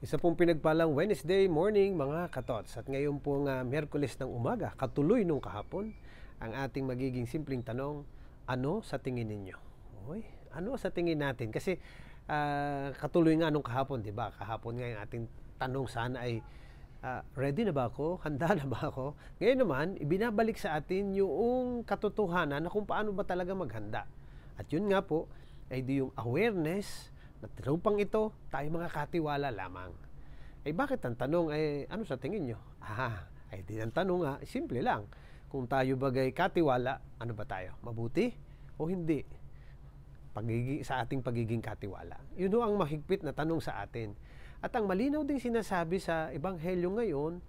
Isa pong pinagpalang Wednesday morning mga katots. At ngayon pong Miyerkules ng umaga, katuloy nung kahapon, ang ating magiging simpleng tanong, ano sa tingin ninyo? Oy, ano sa tingin natin? Kasi katuloy nga nung kahapon, di ba? Kahapon nga yung ating tanong sana ay, ready na ba ako? Handa na ba ako? Ngayon naman, ibinabalik sa atin yung katotohanan na kung paano ba talaga maghanda. At yun nga po, ay di yung awareness na tinupang ito, tayo mga katiwala lamang. Eh bakit ang tanong ay ano sa tingin nyo? Ay di ang tanong nga, simple lang. Kung tayo bagay katiwala, ano ba tayo? Mabuti o hindi? Sa ating pagiging katiwala. Yun ang mahigpit na tanong sa atin. At ang malinaw ding sinasabi sa Ebanghelyo ngayon,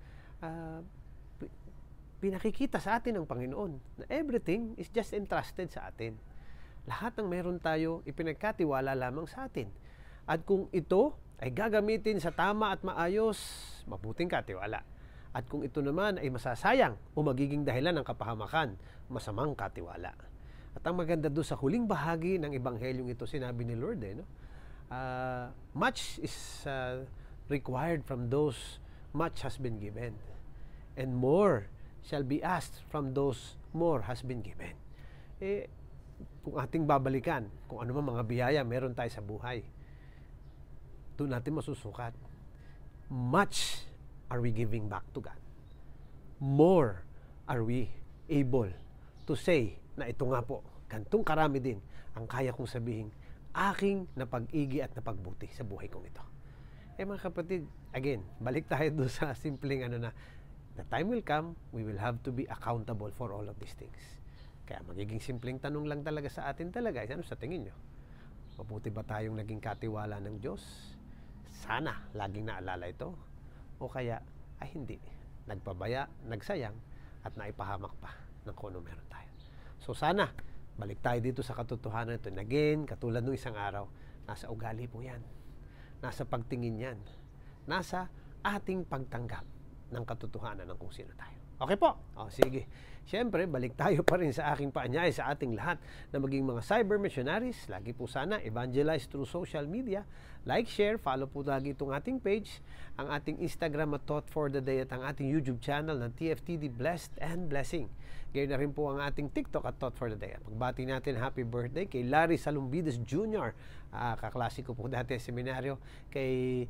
pinakikita sa atin ng Panginoon na everything is just entrusted sa atin. Lahat ng meron tayo, ipinagkatiwala lamang sa atin. At kung ito ay gagamitin sa tama at maayos, mabuting katiwala. At kung ito naman ay masasayang o magiging dahilan ng kapahamakan, masamang katiwala. At ang maganda doon sa huling bahagi ng Ebanghelyong ito, sinabi ni Lord, much is required from those much has been given. And more shall be asked from those more has been given. Kung ating babalikan, kung ano man mga biyaya meron tayo sa buhay, doon natin masusukat. Much are we giving back to God. More are we able to say na ito nga po, gantong karami din ang kaya kong sabihin, aking napag-igi at napagbuti sa buhay kong ito. Mga kapatid, again, balik tayo doon sa simpleng the time will come, we will have to be accountable for all of these things. Kaya magiging simpleng tanong lang talaga sa atin talaga, ano sa tingin nyo? Mabuti ba tayong naging katiwala ng Diyos? Sana laging naalala ito. O kaya ay hindi. Nagpabaya, nagsayang, at naipahamak pa ng kung ano meron tayo. So sana, balik tayo dito sa katotohanan ito. And again, katulad nung isang araw, nasa ugali po yan. Nasa pagtingin yan. Nasa ating pagtanggap ng katotohanan ng kung sino tayo. Okay po? Sige. Siyempre, balik tayo pa rin sa aking paanyaya sa ating lahat na maging mga cyber missionaries. Lagi po sana evangelize through social media. Like, share, follow po lagi itong ating page, ang ating Instagram at Thought for the Day at ang ating YouTube channel ng TFTD Blessed and Blessing. Gayon na rin po ang ating TikTok at Thought for the Day. Pagbati natin happy birthday kay Larry Salumbides Jr. Kaklasiko po dati sa seminaryo. Kay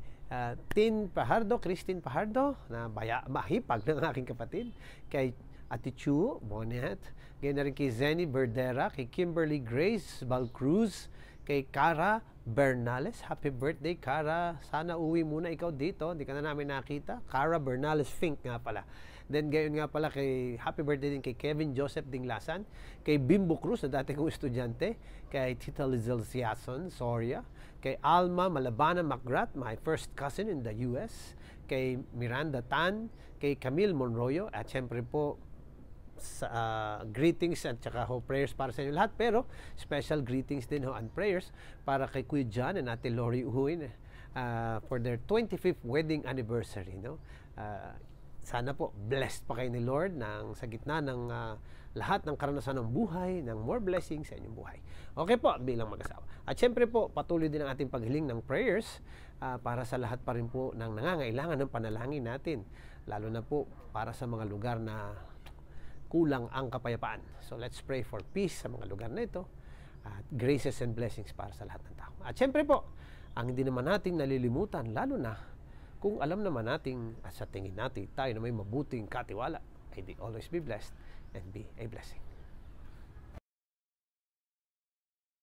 Tin Pajardo, Christine Pajardo, na mahipag ng aking kapatid. Kay Ate Chu Bonet, gayon na rin kay Zenny Berdera, kay Kimberly Grace Balcruz, kay Cara Bernales. Happy birthday, Cara. Sana uwi muna ikaw dito. Hindi ka na namin nakita. Cara Bernales Fink nga pala. Then gayon nga pala kay happy birthday din kay Kevin Joseph Dinglasan, kay Bimbo Cruz na dati kong estudyante, kay Tita Lizelle Siason Soria, kay Alma Malabana Macgrath, my first cousin in the US, kay Miranda Tan, kay Camille Monroyo, at syempre po greetings at saka prayers para sa inyo lahat, pero special greetings din and prayers para kay Kuya John and Ate Lori Uhuin for their 25th wedding anniversary. Sana po blessed pa kayo ni Lord sa gitna ng lahat ng karanasan ng buhay, ng more blessings sa inyong buhay. Okay po, bilang mag-asawa. At syempre po, patuloy din ang ating paghiling ng prayers para sa lahat pa rin po ng nangangailangan ng panalangin natin. Lalo na po para sa mga lugar na kulang ang kapayapaan. So let's pray for peace sa mga lugar na ito at graces and blessings para sa lahat ng tao. At syempre po, ang hindi naman nating nalilimutan, lalo na kung alam naman nating at sa tingin natin tayo na may mabuting katiwala, ay always be blessed and be a blessing.